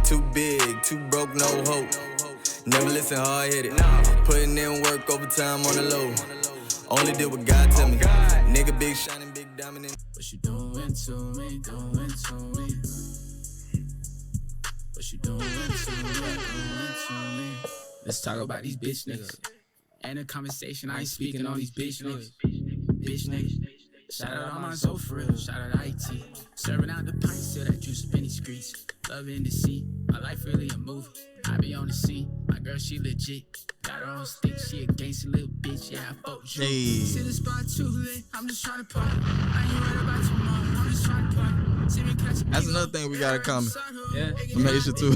Too big, too broke, no hope. Never listen hard-headed. Putting in work overtime on the low. Only did what God tell me. Nigga big shining, big diamond. What you doing to me, doing to me? What you doing to me, doing to me? Let's talk about these bitch niggas. Ain't a conversation, I ain't speaking on these bitch niggas. Bitch niggas. Shout out all my soul for real, shout out IT. Serving out the pints, sell that juice up in these streets. Love in the sea, my life really a movie. I be on the scene, my girl she legit. Got her own stick, she a gangster little bitch, yeah I fuck with you. See the spot too lit, I'm just trying to party. I ain't worried about tomorrow, I'm just trying to party. See me catch a That's another thing we got in common. Yeah. Amazing too.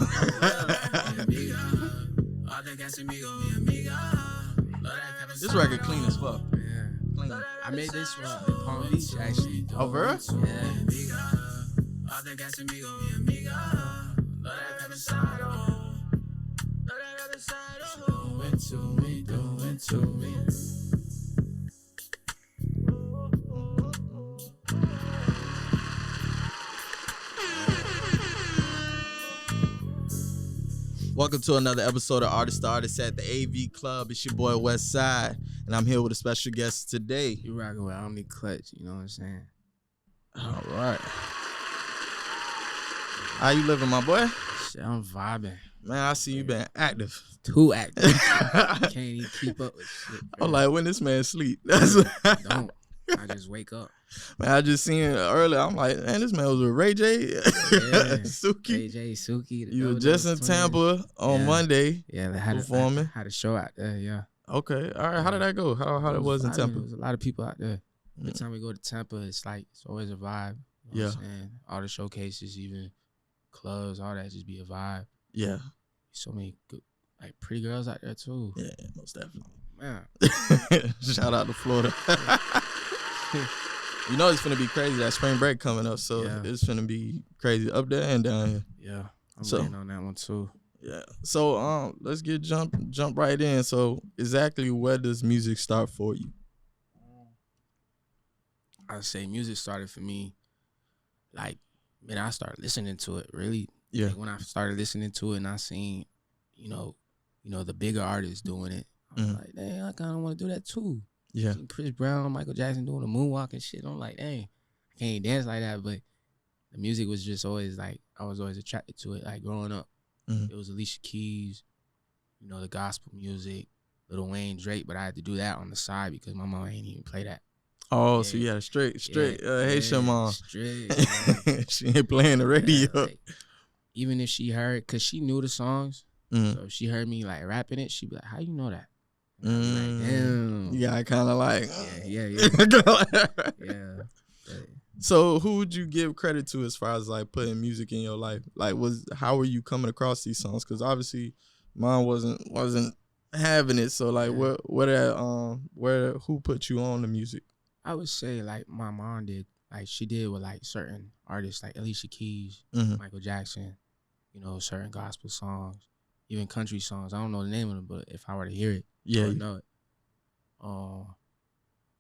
This record clean as fuck. Yeah. Clean. I made this one in Palm Beach actually. Oh, bro? Yeah. To me. Welcome to another episode of Artist to Artist at the AV Club. It's your boy West Side, and I'm here with a special guest today. You rocking with Omni Clutch, you know what I'm saying? All right. How you living, my boy? Shit, I'm vibing. Man, I see you been active. Too active. Can't even keep up with shit, bro. I'm like, when this man sleep? Don't. I just wake up. Man, I just seen it earlier. I'm like, man, this man was with Ray J, Suki. Ray J, Suki. You were just in Tampa on Monday. Yeah, they had performing. Had a show out there, yeah. Okay, all right. How did that go? How it was in Tampa? There was a lot of people out there. Every time we go to Tampa, it's always a vibe. You know what I'm saying? All the showcases, even clubs, all that just be a vibe. Yeah. So many good, pretty girls out there too. Yeah, most definitely. Man. Shout out to Florida. You know it's finna be crazy. That spring break coming up, so it's finna be crazy up there and down here. Yeah, I'm waiting on that one too. Yeah. So let's jump right in. So exactly where does music start for you? I'd say music started for me, I started listening to it really. Yeah. When I started listening to it and I seen, you know, the bigger artists doing it, I was like, dang, I kind of want to do that too. Yeah. Chris Brown, Michael Jackson doing the moonwalk and shit. I'm like, dang, I can't dance like that. But the music was just always I was always attracted to it. Growing up, it was Alicia Keys, the gospel music, Lil Wayne, Drake. But I had to do that on the side because my mom ain't even play that. Oh, so you had a straight Haitian mom. Straight. She ain't playing the radio. Yeah, even if she heard, because she knew the songs. So if she heard me rapping it, she'd be like, how you know that? And I'd be like, damn. Yeah, kind of Yeah. So who would you give credit to as far as putting music in your life? How were you coming across these songs? Because obviously mine wasn't having it. So who put you on the music? I would say my mom did. She did with certain artists like Alicia Keys, Michael Jackson, certain gospel songs, even country songs. I don't know the name of them, but if I were to hear it, I would know it.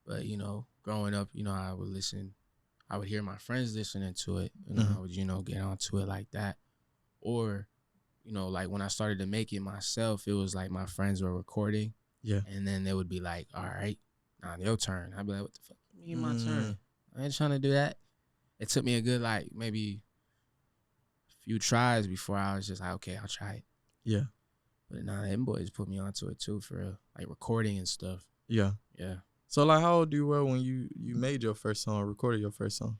But growing up, I would listen. I would hear my friends listening to it, and I would, get onto it like that. Or, when I started to make it myself, it was my friends were recording. Yeah. And then they would be like, all right, now your turn. I'd be like, what the fuck? Me and my turn. I ain't trying to do that. It took me a good, maybe a few tries before I was just okay, I'll try it. Yeah. But them boys put me onto it too for real, recording and stuff. Yeah. Yeah. So how old you were when you made your first song, recorded your first song?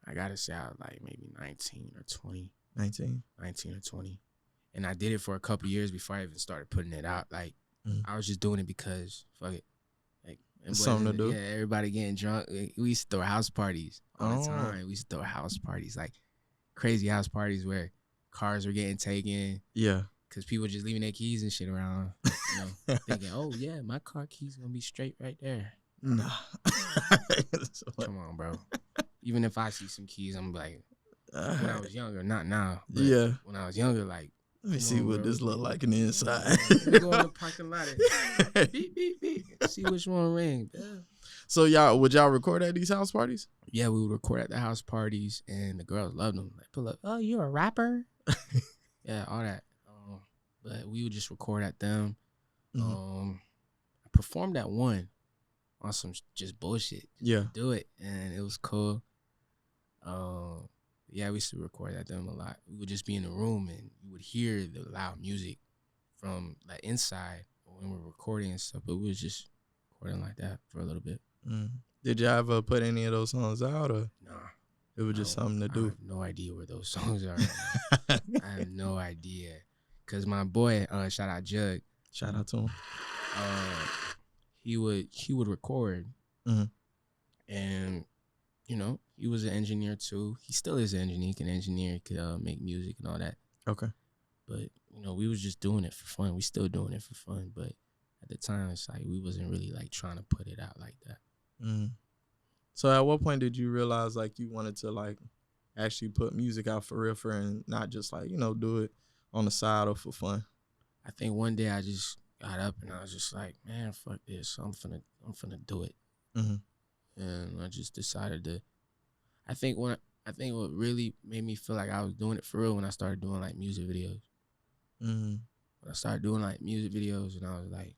I gotta say I was maybe 19 or 20. 19 or 20. And I did it for a couple years before I even started putting it out. I was just doing it because fuck it. It's something to do. Yeah, everybody getting drunk. We used to throw house parties all the time. We used to throw house parties, crazy house parties where cars were getting taken. Yeah. Because people just leaving their keys and shit around, thinking, oh, yeah, my car keys going to be straight right there. Nah. Come on, bro. Even if I see some keys, I'm when I was younger, not now. But when I was younger, let me see what this look like in the inside. Let me go in the parking lot and beep, beep, beep. See which one ring. So would y'all record at these house parties? Yeah, we would record at the house parties, and the girls loved them. Like, pull up, oh, you're a rapper? Yeah, all that. But we would just record at them. I performed at one on some just bullshit. Yeah. Do it, and it was cool. Yeah, we used to record at them a lot. We would just be in the room, and you would hear the loud music from like inside when we're recording and stuff. But we was just recording like that for a little bit. Did y'all ever put any of those songs out, or Nah, it was just something to do? I have no idea where those songs are. I have no idea. Cause my boy, shout out Jug. Shout out to him. He would record, and you know, he was an engineer too. He still is an engineer. He can engineer, he could make music and all that. Okay. But you know, we was just doing it for fun. We still doing it for fun. But at the time, it's like we wasn't really like trying to put it out like that. So at what point did you realize like you wanted to like actually put music out for real, and not just like, you know, do it on the side or for fun? I think one day I just got up and I was just like, man, fuck this. I'm finna do it. And I just decided to. I think what really made me feel like I was doing it for real when I started doing like music videos. When I started doing like music videos, and I was like,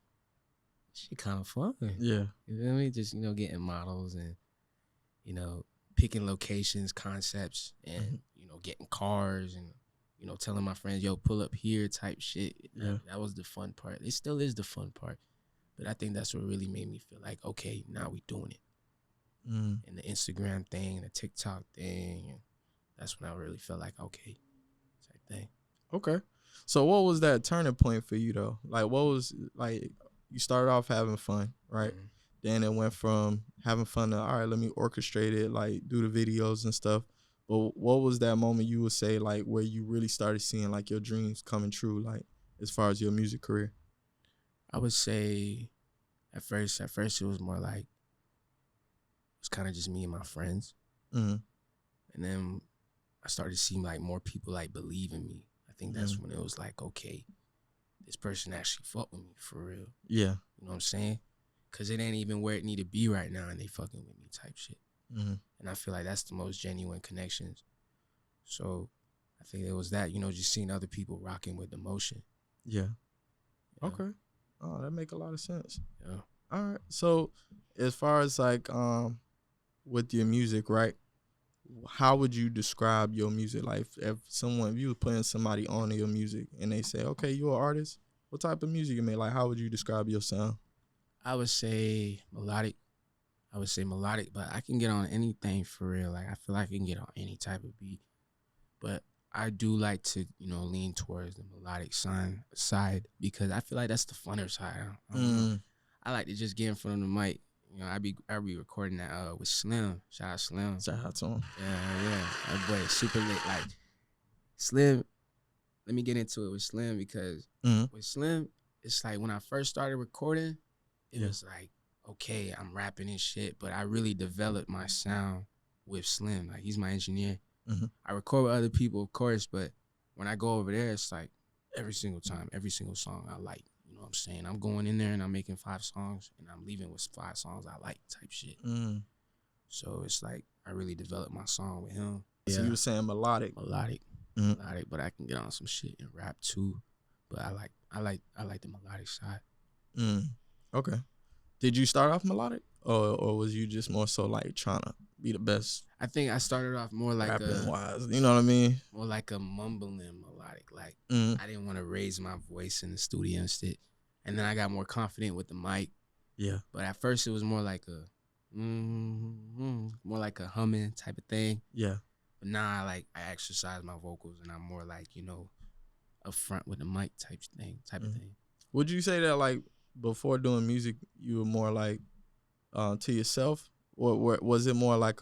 shit kind of fun. Yeah. You feel me? Just, you know, getting models and, you know, picking locations, concepts, and, you know, getting cars and, you know, telling my friends, yo, pull up here type shit. Yeah. That was the fun part. It still is the fun part. But I think that's what really made me feel like, okay, now we doing it. And the Instagram thing, the TikTok thing, and that's when I really felt like, okay, type thing. Okay. So what was that turning point for you though? Like, what was, like, you started off having fun, right? Then it went from having fun to, all right, let me orchestrate it, like do the videos and stuff. But what was that moment you would say, like, where you really started seeing like your dreams coming true, like as far as your music career? I would say at first it was more like, it was kind of just me and my friends. And then I started seeing like more people like believe in me. I think that's when it was like, okay, this person actually fuck with me for real. Yeah. You know what I'm saying? Because it ain't even where it need to be right now, and they fucking with me type shit. And I feel like that's the most genuine connections. So I think it was that, you know, just seeing other people rocking with emotion. Yeah. Okay. Oh, that make a lot of sense. Yeah. All right. So as far as like with your music, right? How would you describe your music? Like if you were putting somebody on your music and they say, okay, you're an artist, what type of music you make? Like, how would you describe your sound? I would say melodic, but I can get on anything for real. Like, I feel like I can get on any type of beat. But I do like to, you know, lean towards the melodic side because I feel like that's the funner side. I like to just get in front of the mic. You know, I be recording that with Slim. Shout out Slim. Shout out to him. Yeah. That boy is super lit. Like, Slim, let me get into it with Slim because with Slim, it's like when I first started recording, it was like, okay, I'm rapping and shit, but I really developed my sound with Slim. Like, he's my engineer. I record with other people, of course, but when I go over there, it's like every single time, every single song I like. You know what I'm saying? I'm going in there and I'm making 5 songs, and I'm leaving with 5 songs I like type shit. So it's like I really developed my song with him. So you were saying melodic. Melodic, but I can get on some shit and rap too. But I like the melodic side. Okay. Did you start off melodic, or was you just more so like trying to be the best? I think I started off more like wise, you know what I mean? More like a mumbling melodic. Like I didn't want to raise my voice in the studio and shit. And then I got more confident with the mic. Yeah. But at first it was more like a humming type of thing. Yeah. But now I exercise my vocals and I'm more like, you know, up front with the mic type of thing. Would you say that like before doing music you were more like to yourself, or was it more like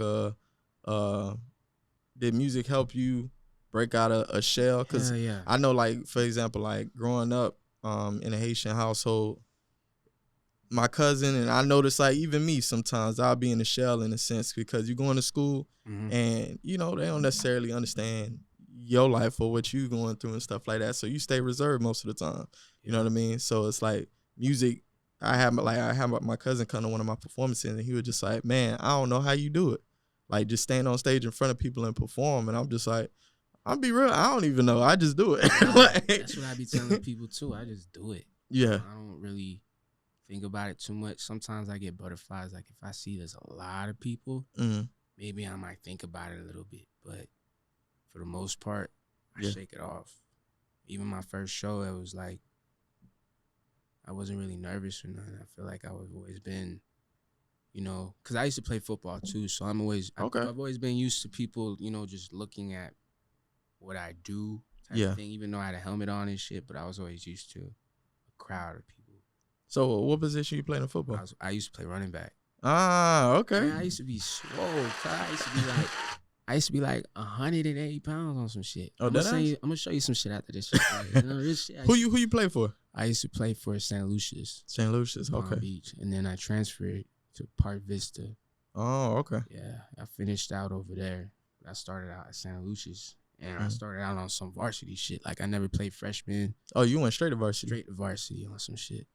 did music help you break out a shell? Because I know, like, for example, like growing up in a Haitian household, my cousin and I noticed, like, even me sometimes I'll be in a shell in a sense, because you're going to school and, you know, they don't necessarily understand your life or what you going through and stuff like that. So you stay reserved most of the time. You know what I mean? So it's like music, I had my cousin come to one of my performances, and he was just like, man, I don't know how you do it. Like, just stand on stage in front of people and perform. And I'm just like, I'll be real, I don't even know. I just do it. Like, that's what I be telling people too. I just do it. Yeah. I don't really think about it too much. Sometimes I get butterflies. Like if I see there's a lot of people, maybe I might think about it a little bit. But for the most part, I shake it off. Even my first show, it was like, I wasn't really nervous or nothing. I feel like I've always been, you know, because I used to play football too. So I've always been used to people, you know, just looking at what I do type of thing, even though I had a helmet on and shit, but I was always used to a crowd of people. So what position you playing in football? I used to play running back. Ah, okay. Man, I used to be swole. I used to be like 180 pounds on some shit. Oh, I'm gonna show you some shit after this shit. You know, this shit, who you play for? I used to play for St. Lucia's. St. Lucia's, okay. Palm Beach, and then I transferred to Park Vista. Oh, okay. Yeah, I finished out over there. I started out at St. Lucia's, and I started out on some varsity shit. Like I never played freshman. Oh, you went straight to varsity? Straight to varsity on some shit.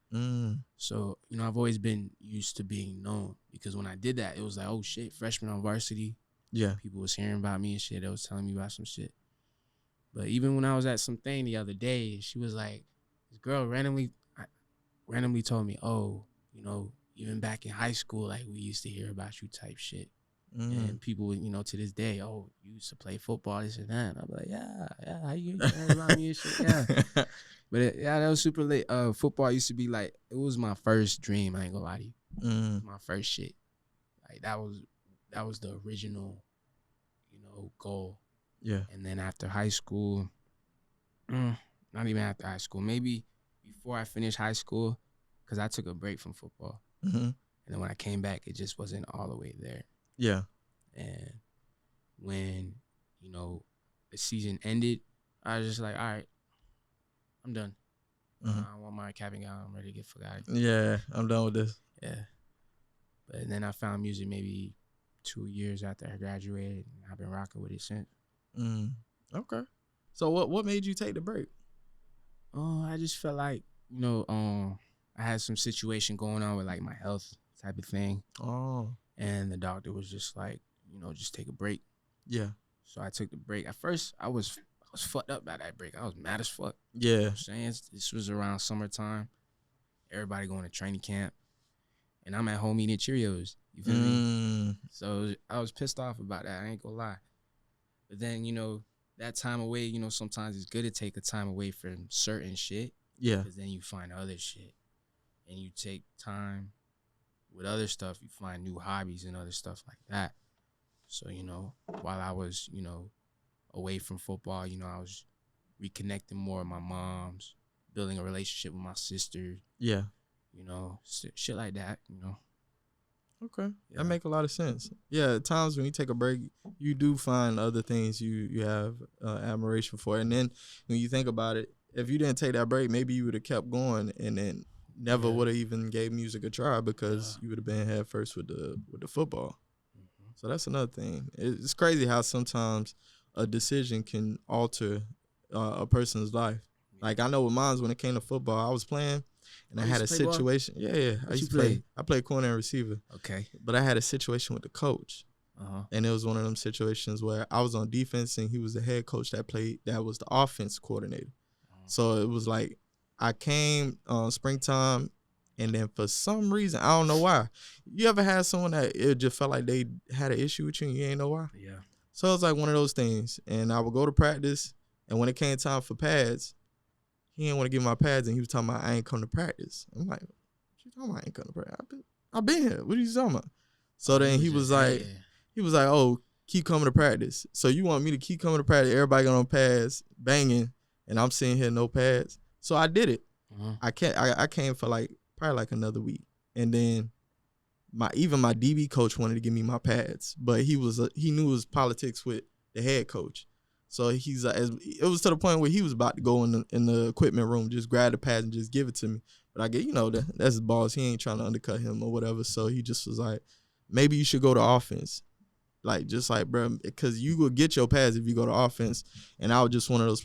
So, you know, I've always been used to being known because when I did that, it was like, oh shit, freshman on varsity. Yeah. People was hearing about me and shit. They was telling me about some shit. But even when I was at something the other day, she was like, this girl randomly told me, oh, you know, even back in high school, like we used to hear about you type shit. And people, you know, to this day, oh, you used to play football, this and that. And I'm like, yeah, how you heard about me and shit? Yeah. But that was super late. Football used to be like, it was my first dream, I ain't gonna lie to you. My first shit. Like that was the original, you know, goal. Yeah. And then after high school, not even after high school, maybe before I finished high school, because I took a break from football. And then when I came back, it just wasn't all the way there. Yeah. And when, you know, the season ended, I was just like, all right, I'm done. I want my cap and gown. I'm ready to get fuck out of here. Yeah, I'm done with this. Yeah. But then I found music maybe 2 years after I graduated, and I've been rocking with it since. Okay. So what made you take the break? I just felt like, you know, I had some situation going on with like my health type of thing. Oh. And the doctor was just like, you know, just take a break. Yeah. So I took the break. At first, I was fucked up by that break. I was mad as fuck. Yeah. You know what I'm saying? This was around summertime. Everybody going to training camp. And I'm at home eating Cheerios. You feel me? So I was pissed off about that. I ain't gonna lie. But then, you know, that time away, you know, sometimes it's good to take a time away from certain shit. Yeah. Because then you find other shit. And you take time with other stuff. You find new hobbies and other stuff like that. So, you know, while I was, you know, away from football, you know, I was reconnecting more with my moms, building a relationship with my sister. Yeah. You know, shit like that, you know. Okay. Yeah. That make a lot of sense. Yeah, at times when you take a break, you do find other things you have admiration for. And then when you think about it, if you didn't take that break, maybe you would have kept going and then never would have even gave music a try because you would have been head first with the football. So that's another thing. It's crazy how sometimes a decision can alter a person's life. Like I know with mine, when it came to football, I was playing and I had a situation. Ball? Yeah. I used to play. I played corner and receiver. Okay. But I had a situation with the coach. And it was one of them situations where I was on defense and he was the head coach that was the offense coordinator. So it was like I came springtime, and then for some reason, I don't know why. You ever had someone that it just felt like they had an issue with you and you ain't know why? Yeah. So it was like one of those things. And I would go to practice, and when it came time for pads, he didn't want to give me my pads, and he was talking about I ain't come to practice. I'm like, what you talking about I ain't come to practice? I've been here. What are you talking about? So then he was like, oh, keep coming to practice. So you want me to keep coming to practice? Everybody got on pads, banging, and I'm sitting here no pads. So I did it. I came for probably like another week, and then my DB coach wanted to give me my pads, but he knew it was politics with the head coach. So it was to the point where he was about to go in the equipment room, just grab the pads and just give it to me. But I get, you know, that's his boss. He ain't trying to undercut him or whatever. So he just was like, maybe you should go to offense. Like, just like, bro, because you will get your pads if you go to offense. And I was just one of those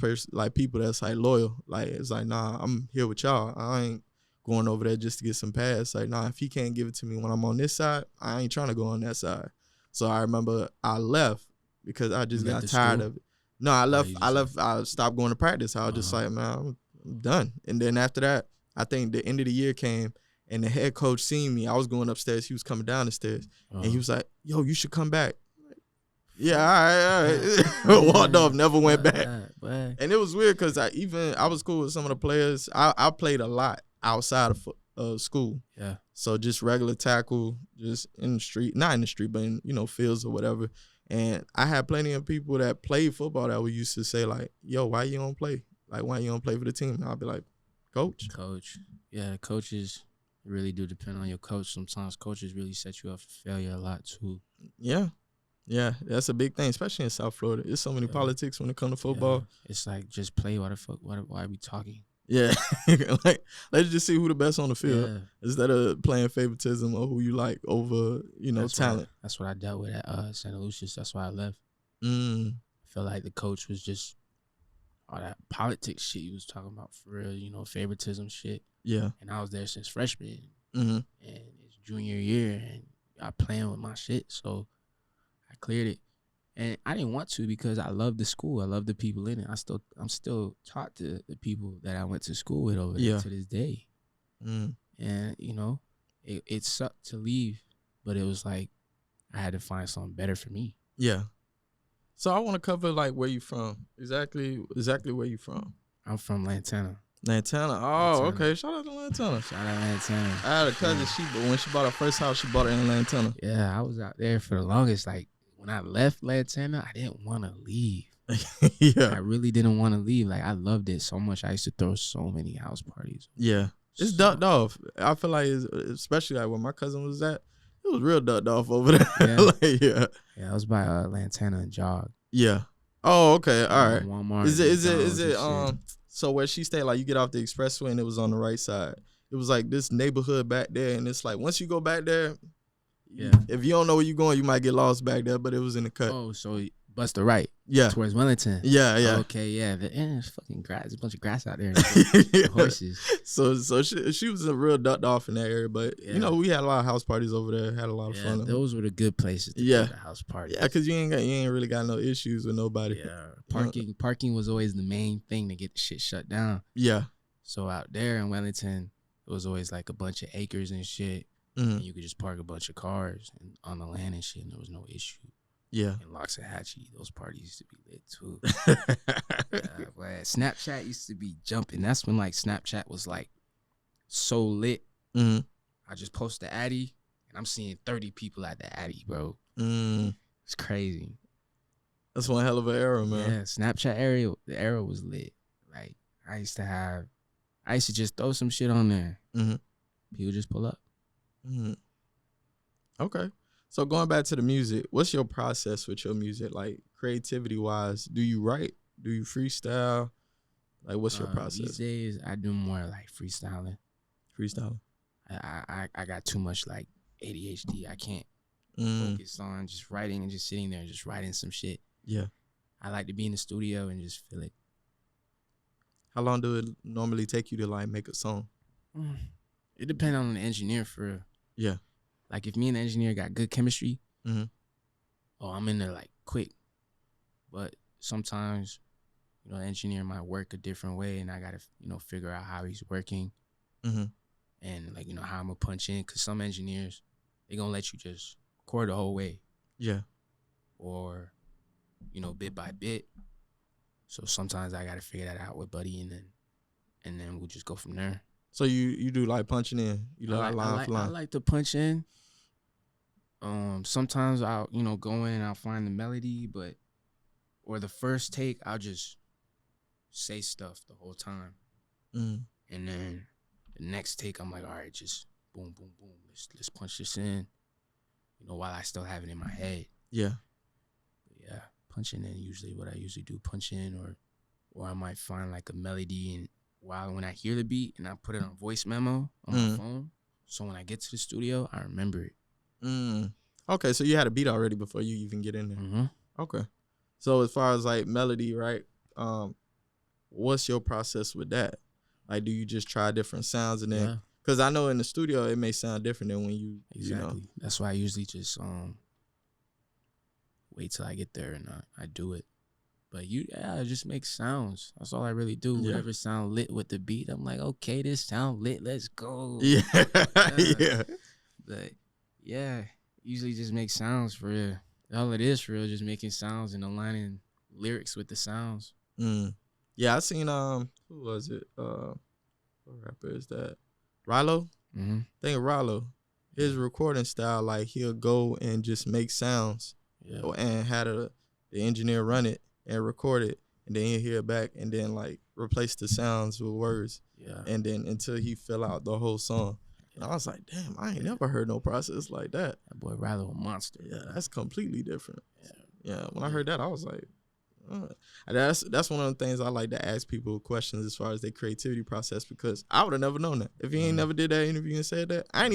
people that's like loyal. Like, it's like, nah, I'm here with y'all. I ain't going over there just to get some pads. Like, nah, if he can't give it to me when I'm on this side, I ain't trying to go on that side. So I remember I left because I just got tired of it. No, I left. I stopped going to practice. I was just like, man, I'm done. And then after that, I think the end of the year came, and the head coach seen me. I was going upstairs. He was coming down the stairs, and he was like, yo, you should come back. Yeah, all right. Walked off, never went back. And it was weird because I was cool with some of the players. I played a lot outside of school. Yeah. So just regular tackle, just in the street, not in the street, but in, fields or whatever. And I had plenty of people that played football that we used to say like, yo, why you don't play? Like, why you don't play for the team? And I'll be like, coach. Yeah, the coaches really do depend on your coach. Sometimes coaches really set you up for failure a lot too. Yeah. Yeah, that's a big thing, especially in South Florida. There's so many politics when it comes to football. Yeah. It's like, just play. Why the fuck? Why are we talking? Yeah, like, let's just see who the best on the field instead of playing favoritism or who you like over, talent. That's what I dealt with at St. Lucia's. That's why I left. I feel like the coach was just all that politics shit he was talking about for real, favoritism shit. Yeah. And I was there since freshman. And it's junior year, and I playing with my shit, so I cleared it. And I didn't want to because I love the school. I love the people in it. I'm still taught to the people that I went to school with over there to this day. And, it sucked to leave, but it was like I had to find something better for me. Yeah. So I want to cover, like, where you from. Exactly where you from. I'm from Lantana. Lantana. Oh, Lantana. Okay. Shout out to Lantana. Lantana. I had a cousin, when she bought her first house, she bought it in Lantana. Yeah, I was out there for the longest. Like, when I left Lantana, I didn't want to leave. I really didn't want to leave. Like, I loved it so much. I used to throw so many house parties. Yeah. It's ducked off. I feel like, especially like where my cousin was at, it was real ducked off over there. Yeah. Yeah, I was by Lantana and Jog. Yeah. Oh, okay. All right. Walmart. Is it so where she stayed, like, you get off the expressway and it was on the right side. It was like this neighborhood back there, and it's like once you go back there, if you don't know where you're going, you might get lost back there, but it was in the cut. Oh, so bust the right. Yeah. Towards Wellington. Yeah. Okay, yeah. It's fucking grass. There's a bunch of grass out there. Horses. So she was a real ducked off in that area, but we had a lot of house parties over there. Had a lot of fun. Those were the good places to go to house parties. Yeah, because you ain't really got no issues with nobody. Yeah. Parking was always the main thing to get the shit shut down. Yeah. So out there in Wellington, it was always like a bunch of acres and shit. And you could just park a bunch of cars on the land and shit, and there was no issue. Yeah. And Loxahatchee, those parties used to be lit too. Snapchat used to be jumping. That's when, like, Snapchat was like so lit. I just post the Addy, and I'm seeing 30 people at the Addy, bro. It's crazy. That's one hell of an era, man. Yeah, Snapchat the era was lit. Like, I used to just throw some shit on there. People just pull up. Okay. So going back to the music, what's your process with your music? Like, creativity wise, do you write? Do you freestyle? Like, what's your process? These days, I do more like freestyling. Freestyling. I got too much like ADHD. I can't focus on just writing and just sitting there and just writing some shit. Yeah. I like to be in the studio and just feel it. How long do it normally take you to, like, make a song? It depends on the engineer for real. Yeah. Like, if me and the engineer got good chemistry, I'm in there, like, quick. But sometimes, the engineer might work a different way, and I got to, figure out how he's working and, like, how I'm going to punch in. Because some engineers, they going to let you just record the whole way. Yeah. Or, bit by bit. So sometimes I got to figure that out with Buddy, and then we'll just go from there. So you do like punching in? I like to punch in. Sometimes I'll go in and I'll find the melody, or the first take I'll just say stuff the whole time, and then the next take I'm like, all right, just boom, boom, boom. Let's punch this in. While I still have it in my head. Yeah. Yeah, punching in usually what I usually do. Punch in, or I might find like a melody and. When I hear the beat and I put it on voice memo on my phone, so when I get to the studio, I remember it. Okay, so you had a beat already before you even get in there. Okay. So as far as like melody, right? What's your process with that? Like, do you just try different sounds and then Because I know in the studio it may sound different than when you, Exactly. you know. That's why I usually just wait till I get there and I do it. But I just make sounds. That's all I really do. Yeah. Whatever sound lit with the beat, I'm like, okay, this sound lit. Let's go. Yeah. Yeah. But yeah, usually just make sounds for real. All it is for real, just making sounds and aligning lyrics with the sounds. Yeah, I seen who was it? What rapper is that? Rilo? Mm-hmm. I think Rilo. His recording style, like he'll go and just make sounds, and have the engineer run it and record it, and then he'll hear it back, and then like replace the sounds with words, and then until he fill out the whole song. And I was like, damn, I ain't never heard no process like that. That boy Rilo a monster. Yeah, that's completely different. Yeah, when I heard that, I was like, that's one of the things I like to ask people questions as far as their creativity process, because I would have never known that if he ain't never did that interview and said that. I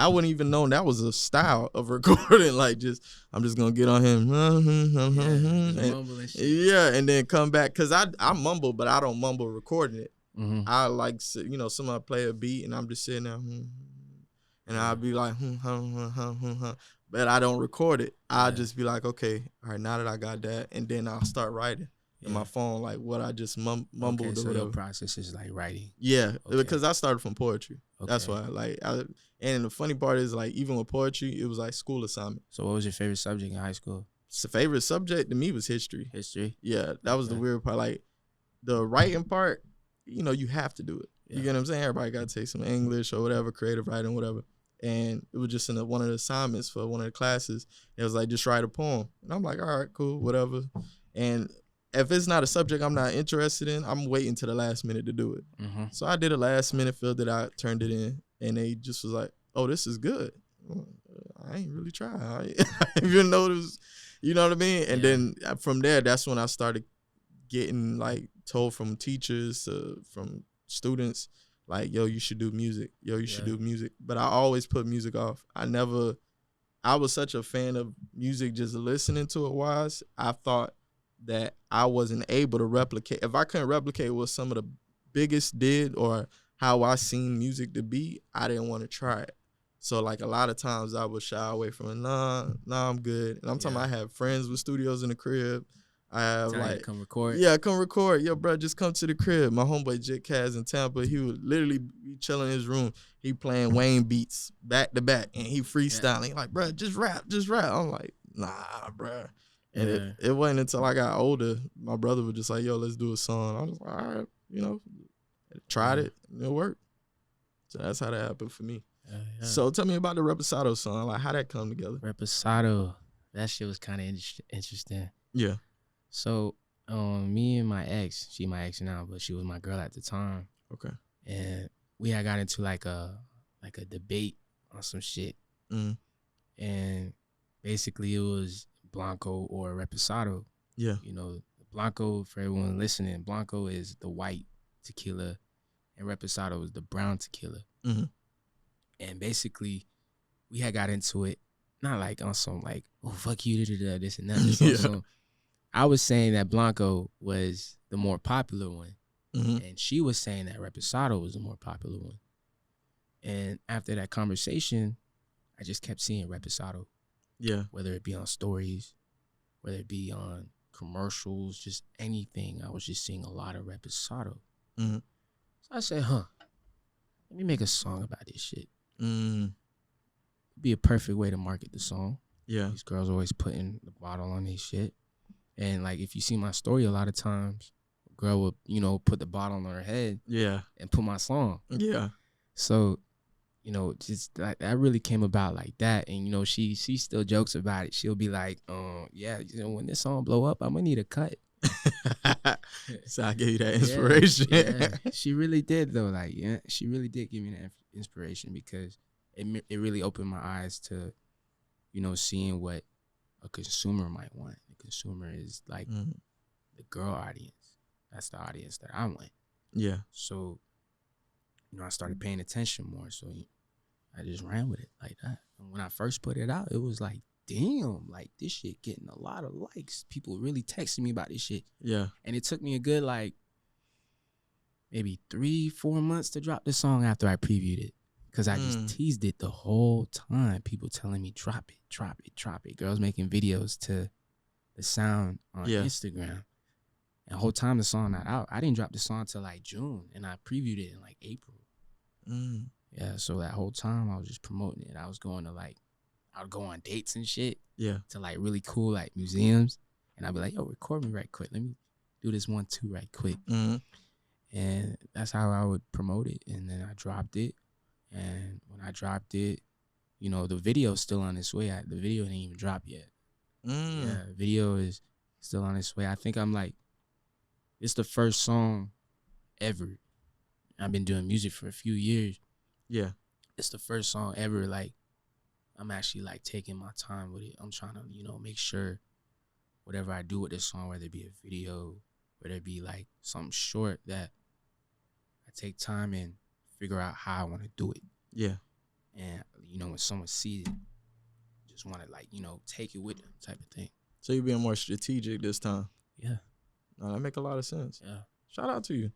wouldn't even known that was a style of recording. Like, I'm just gonna get on him, and then come back, because I mumble, but I don't mumble recording it. I like, somebody play a beat and I'm just sitting there, and I'll be like, but I don't record it. I'll just be like, okay, all right, now that I got that, and then I'll start writing in my phone, like what I just mumbled or so whatever. your process is like writing. Yeah, because I started from poetry. That's why, and the funny part is, like, even with poetry, it was like school assignment. So what was your favorite subject in high school? So favorite subject to me was history. History? Yeah, that was the weird part. Like, the writing part, you have to do it. You get what I'm saying? Everybody got to take some English or whatever, creative writing, whatever. And it was just in one of the assignments for one of the classes. It was like, just write a poem. And I'm like, all right, cool, whatever. And if it's not a subject I'm not interested in, I'm waiting to the last minute to do it. So I did a last minute, filled it out, turned it in, and they just was like, oh, this is good. I ain't really tried. I didn't even know it was, you know what I mean? And then from there, that's when I started getting, like, told from teachers, from students, like, yo, you should do music. Yo, you should do music. But I always put music off. I was such a fan of music, just listening to it wise. I thought that I wasn't able to replicate. If I couldn't replicate what some of the biggest did or how I seen music to be, I didn't want to try it. So, like, a lot of times I would shy away from it. Nah, I'm good. And I'm talking about, I have friends with studios in the crib. I have, like, come record. Yeah, come record. Yo, bro, just come to the crib. My homeboy Jit Kaz in Tampa, he would literally be chilling in his room. He playing Wayne beats back to back, and he freestyling. Like, bro, just rap. I'm like, nah, bro. And it wasn't until I got older, my brother was just like, yo, let's do a song. I was like, all right, tried it, and it worked. So that's how that happened for me. So tell me about the Reposado song, like how that come together. Reposado, that shit was kind of interesting. Yeah. So me and my ex, she my ex now, but she was my girl at the time. Okay. And we had got into like a debate on some shit. And basically it was Blanco or Reposado. Yeah. Blanco, for everyone listening, Blanco is the white tequila and Reposado is the brown tequila. And basically we had got into it, not like on some like, oh, fuck you, this and that. Just I was saying that Blanco was the more popular one. And she was saying that Reposado was the more popular one. And after that conversation, I just kept seeing Reposado. Yeah. Whether it be on stories, whether it be on commercials, just anything. I was just seeing a lot of Reposado. So I said, let me make a song about this shit. It'd be a perfect way to market the song. Yeah. These girls always putting the bottle on their shit. And like, if you see my story, a lot of times, a girl would, put the bottle on her head. Yeah. And put my song. Yeah. So, just like that really came about like that. And, she still jokes about it. She'll be like, when this song blow up, I'm gonna need a cut. So I gave you that inspiration. Yeah. She really did though. Like, she really did give me that inspiration because it really opened my eyes to, seeing what a consumer might want. The consumer is like the girl audience. That's the audience that I want. Yeah. So, I started paying attention more. So I just ran with it like that. And when I first put it out, it was like, damn, like this shit getting a lot of likes. People really texting me about this shit. Yeah. And it took me a good maybe 3-4 months to drop the song after I previewed it. Because I just teased it the whole time. People telling me, drop it, drop it, drop it. Girls making videos to the sound on Instagram. And the whole time the song not out. I didn't drop the song till like June, and I previewed it in like April. Yeah, so that whole time I was just promoting it. I was going to like, I would go on dates and shit. Yeah. To like really cool like museums. And I'd be like, yo, record me right quick. Let me do this 1-2 right quick. And that's how I would promote it. And then I dropped it. And when I dropped it, you know, the video's still on its way. The video didn't even drop yet. Yeah, the video is still on its way. I think I'm like, it's the first song ever. I've been doing music for a few years. Yeah. It's the first song ever, like, I'm actually, like, taking my time with it. I'm trying to, you know, make sure whatever I do with this song, whether it be a video, whether it be, like, something short, that I take time and figure out how I want to do it. Yeah. And, you know, when someone sees it, just want to, like, you know, take it with them type of thing. So you're being more strategic this time. Yeah. No, that make a lot of sense. Yeah. Shout out to you.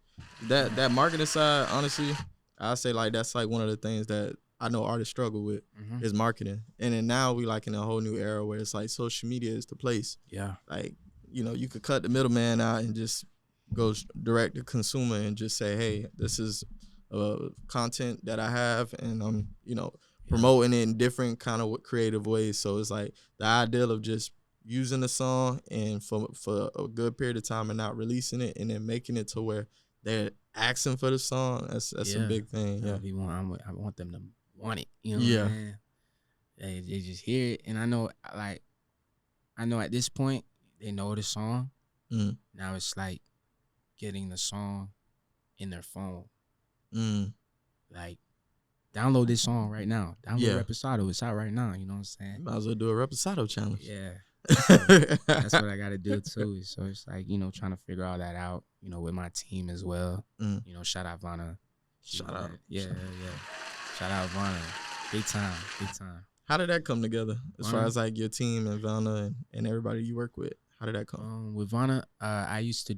That marketing side, honestly, I say like that's like one of the things that I know artists struggle with is marketing. And then now we like in a whole new era where it's like social media is the place. Yeah. Like, you know, you could cut the middleman out and just go direct to consumer and just say, hey, this is content that I have, and I'm, you know, promoting it in different kind of creative ways. So it's like the ideal of just using the song and for a good period of time and not releasing it and then making it to where they're asking for the song. That's a big thing. Yeah. I want them to want it. You know what I'm saying? They just hear it. And I know at this point they know the song. Now it's like getting the song in their phone. Like, download this song right now. Download Reposado. It's out right now. You know what I'm saying? You might as well do a Reposado challenge. Yeah. So that's what I got to do too. So it's like, you know, trying to figure all that out, you know, with my team as well. You know, shout out Vanna. Shout out. Yeah. Shout out Vanna. Big time. How did that come together? As far as like your team and Vanna and everybody you work with, how did that come? With Vanna, she used to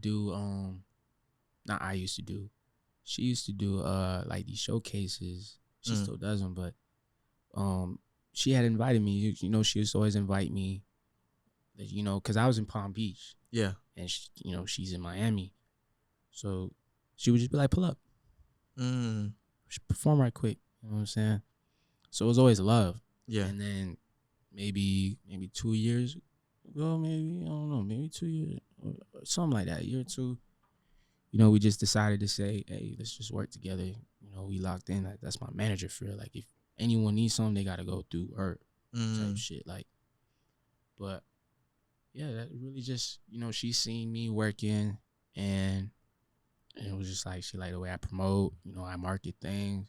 do like these showcases. She still does them, but she had invited me. You know, she used to always invite me. You know, because I was in Palm Beach. Yeah. And, you know, she's in Miami. So she would just be like, pull up. She perform right quick. You know what I'm saying? So it was always love. Yeah. And then maybe 2 years ago, maybe 2 years, or something like that, a year or two, you know, we just decided to say, hey, let's just work together. You know, we locked in. Like, that's my manager for it. Like, if anyone needs something, they got to go through her type shit. Like, but yeah, that really just, you know, she seen me working, and it was just like, she liked the way I promote, you know, I market things.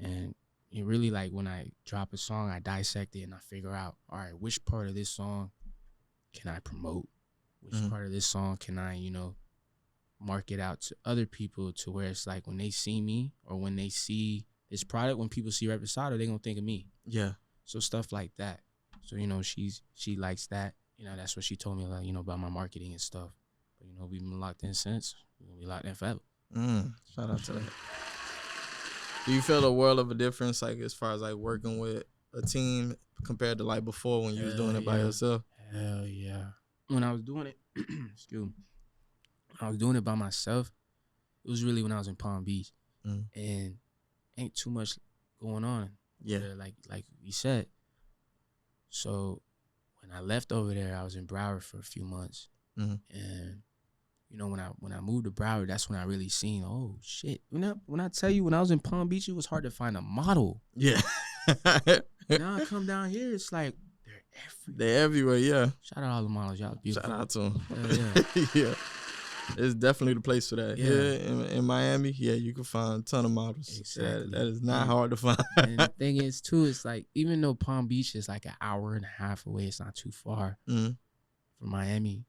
And it really, like, when I drop a song, I dissect it and I figure out, all right, which part of this song can I promote? Which part of this song can I, you know, market out to other people, to where it's like when they see me or when they see this product, when people see Reposado, they're going to think of me. Yeah. So stuff like that. So, you know, she likes that. You know, that's what she told me, like, you know, about my marketing and stuff. But, you know, we've been locked in since. We're going to be locked in forever. Shout out to that. Do you feel a world of a difference, like, as far as, like, working with a team compared to, like, before when you was doing it by yourself? Hell yeah. When I was doing it, excuse me, I was doing it by myself. It was really when I was in Palm Beach. And ain't too much going on. Yeah. Like we said. So when I left over there, I was in Broward for a few months. And, you know, when I moved to Broward, that's when I really seen, oh, shit. When I tell you, when I was in Palm Beach, it was hard to find a model. Yeah. Now I come down here, it's like, they're everywhere, yeah. Shout out all the models. Y'all beautiful. Shout out to them. Yeah. It's definitely the place for that. Yeah, in Miami, yeah, you can find a ton of models. Exactly. That is not hard to find. And the thing is, too, it's like, even though Palm Beach is like an hour and a half away, it's not too far from Miami,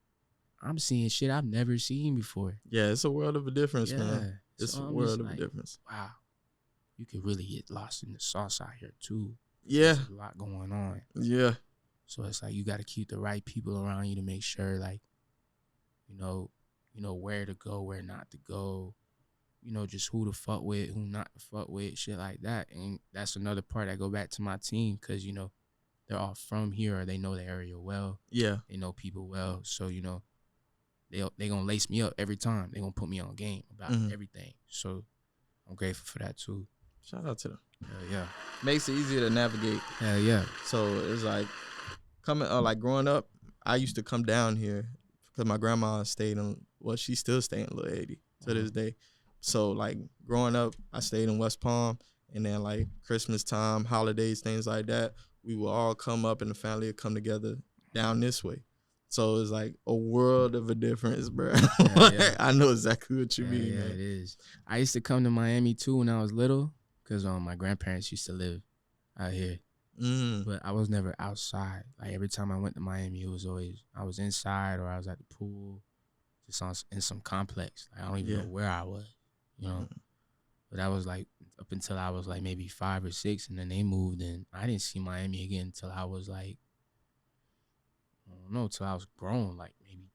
I'm seeing shit I've never seen before. Yeah, it's a world of a difference, man. It's a world of a difference. Wow. You could really get lost in the sauce out here, too. Yeah. There's a lot going on. Yeah. So it's like you got to keep the right people around you to make sure, like, you know where to go, where not to go. you know, just who to fuck with, who not to fuck with, shit like that. And that's another part that go back to my team because, you know, they're all from here or they know the area well. Yeah. They know people well. So, you know, they going to lace me up every time. They going to put me on game about everything. So I'm grateful for that too. Shout out to them. Hell yeah. Makes it easier to navigate. Hell yeah. So it's like coming, like growing up, I used to come down here because my grandma stayed in, well, she still staying in Little 80 to this day. So like growing up, I stayed in West Palm, and then like Christmas time, holidays, things like that, we will all come up and the family would come together down this way. So it's like a world of a difference, bro. Yeah. I know exactly what you mean. Yeah, Man. it is. I used to come to Miami too when I was little because my grandparents used to live out here. But I was never outside. Like every time I went to Miami, it was always I was inside or I was at the pool, just in some complex. Like, I don't even know where I was, you know. But that was like up until I was like maybe 5 or 6, and then they moved, and I didn't see Miami again until I was like, I don't know, till I was grown, like maybe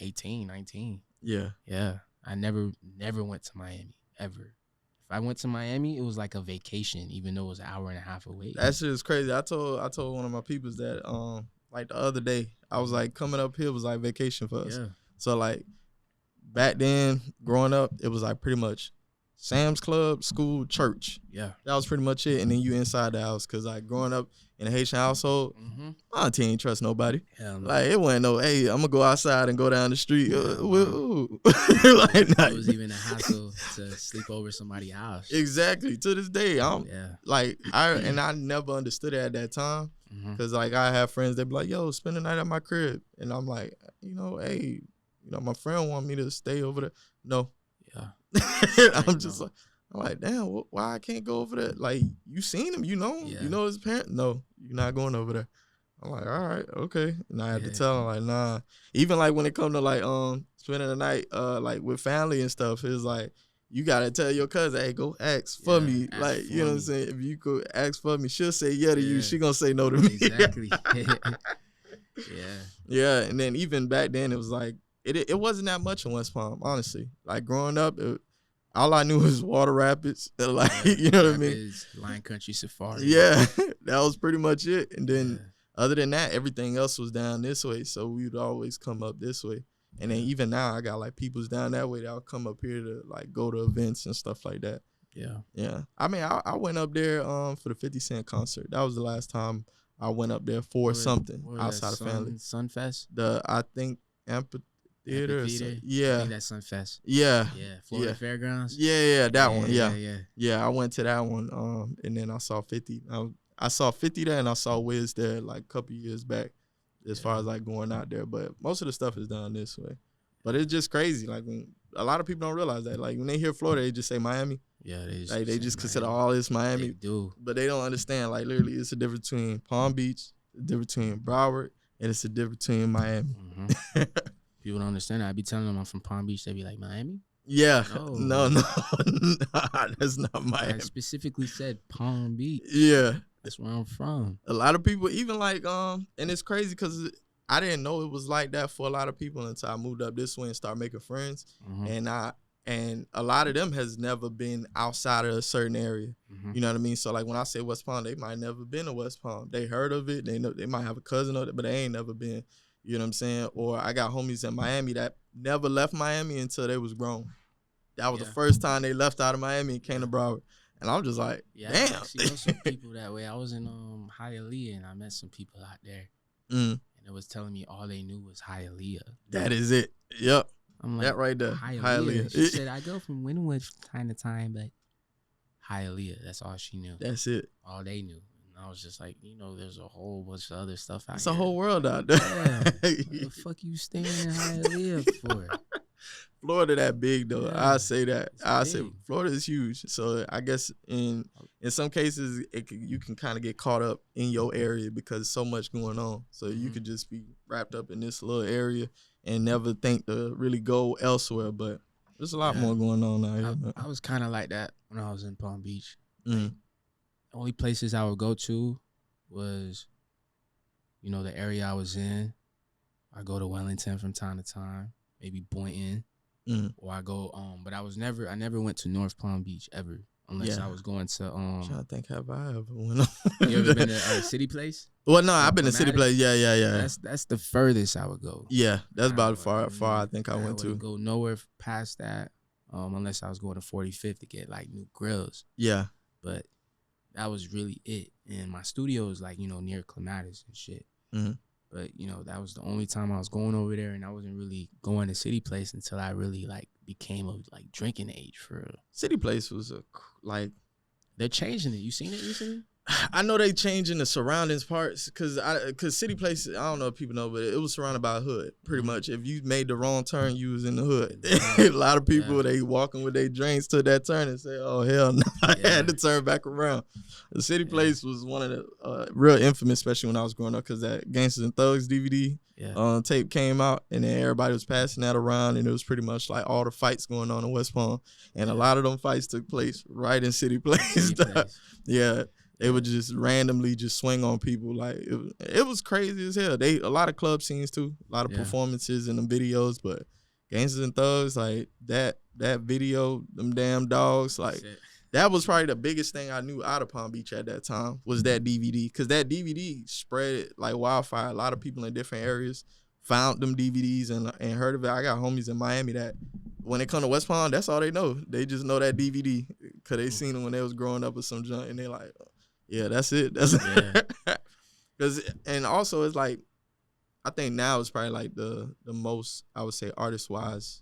18, 19. Yeah. Yeah. I never went to Miami ever. If I went to Miami, it was like a vacation, even though it was an hour and a half away. That shit is crazy. I told one of my peoples that like the other day, I was like coming up here was like vacation for us. Yeah. So like back then, growing up, it was like pretty much Sam's Club, school, church. Yeah. That was pretty much it. And then you inside the house. Cause like growing up in a Haitian household, my auntie ain't trust nobody. Hell no. Like it wasn't no, hey, I'm gonna go outside and go down the street. Like, It was even a hassle to sleep over somebody's house. Exactly. To this day, like I never understood it at that time. Cause like I have friends that be like, yo, spend the night at my crib. And I'm like, you know, hey, you know, my friend want me to stay over there. No. Yeah. I'm just like, I'm like, damn, why I can't go over there? Like, you seen him, you know him, you know his parents. No, you're not going over there. I'm like, all right, okay. And I had to tell him, like, nah. Even like when it come to like spending the night like with family and stuff, it's like you gotta tell your cousin, hey, go ask for me. Like, you know what I'm saying? If you could ask for me, she'll say yeah to you. She gonna say no to me. Exactly. Yeah. And then even back then, it was like it wasn't that much in West Palm, honestly. Like growing up, all I knew was Water Rapids. Like, you know what I mean? Lion Country Safari. Yeah, that was pretty much it. And then other than that, everything else was down this way. So we would always come up this way. And then even now, I got like people's down that way that'll come up here to like go to events and stuff like that. Yeah. Yeah. I mean, I went up there for the 50 Cent concert. That was the last time I went up there for something outside of family. Sunfest? I think Amphitheater. Yeah. I think that's Sunfest. Yeah. Yeah. Florida Fairgrounds. Yeah, that one. Yeah. Yeah, I went to that one. And then I saw 50. I saw 50 there and I saw Wiz there like a couple years back as far as like going out there. But most of the stuff is done this way. But it's just crazy. Like when a lot of people don't realize that. Like when they hear Florida, they just say Miami. Yeah, they just consider all this Miami. They do. But they don't understand. Like literally, it's a difference between Palm Beach, a difference between Broward, and it's a difference between Miami. People don't understand that. I be telling them I'm from Palm Beach. They be like, Miami? Yeah. No, that's not Miami. I specifically said Palm Beach. Yeah. That's where I'm from. A lot of people, even like, and it's crazy because I didn't know it was like that for a lot of people until I moved up this way and started making friends. And a lot of them has never been outside of a certain area. You know what I mean? So like when I say West Palm, they might never been to West Palm. They heard of it. They know they might have a cousin of it, but they ain't never been. You know what I'm saying? Or I got homies in Miami that never left Miami until they was grown. That was the first time they left out of Miami and came to Broward. And I'm just like, damn. I actually know some people that way. I was in Hialeah and I met some people out there. And it was telling me all they knew was Hialeah. That is it. Yep. I'm like, that right there. Hialeah. She said, I go from Wynwood from time to time, but Hialeah, that's all she knew. That's it. All they knew. And I was just like, you know, there's a whole bunch of other stuff out it's here. It's a whole world out there. Yeah. What the fuck you staying in Hialeah for? Florida that big though. Yeah, I say that. I big. say Florida is huge. So I guess in some cases you can kind of get caught up in your area because there's so much going on. So you could just be wrapped up in this little area and never think to really go elsewhere. But there's a lot more going on out here. I was kind of like that when I was in Palm Beach. Like, the only places I would go to was, you know, the area I was in. I go to Wellington from time to time, maybe Boynton. or I go but I never went to North Palm Beach ever unless I was going to I'm trying to think, have I ever went on? You ever been to City Place? Well, no, I've been to City Place. Yeah. That's the furthest I would go. Yeah, that's about far I think I went to. Go nowhere past that, unless I was going to 45th to get like new grills. Yeah, but that was really it. And my studio is like, near Clematis and shit. But that was the only time I was going over there, and I wasn't really going to City Place until I really like became of like drinking age for real. City Place was like they're changing it. You seen it recently? I know they changing the surroundings parts because City Place, I don't know if people know, but it was surrounded by a hood pretty much. If you made the wrong turn, you was in the hood. A lot of people they walking with their drinks to that turn and say, "Oh hell no!" I had to turn back around. The City Place was one of the real infamous, especially when I was growing up, because that Gangsters and Thugs DVD tape came out, and then everybody was passing that around, and it was pretty much like all the fights going on in West Palm, and a lot of them fights took place right in City Place. Yeah. They would just randomly just swing on people. Like it was crazy as hell. A lot of club scenes too, a lot of performances in the videos. But Gangsters and Thugs, like that video, them damn dogs, like that was probably the biggest thing I knew out of Palm Beach at that time was that DVD, because that DVD spread like wildfire. A lot of people in different areas found them DVDs and heard of it. I got homies in Miami that when they come to West Palm, that's all they know. They just know that DVD because they seen them when they was growing up or some junk, and they like. Yeah, that's it. And also it's like, I think now it's probably like the most, I would say, artist wise,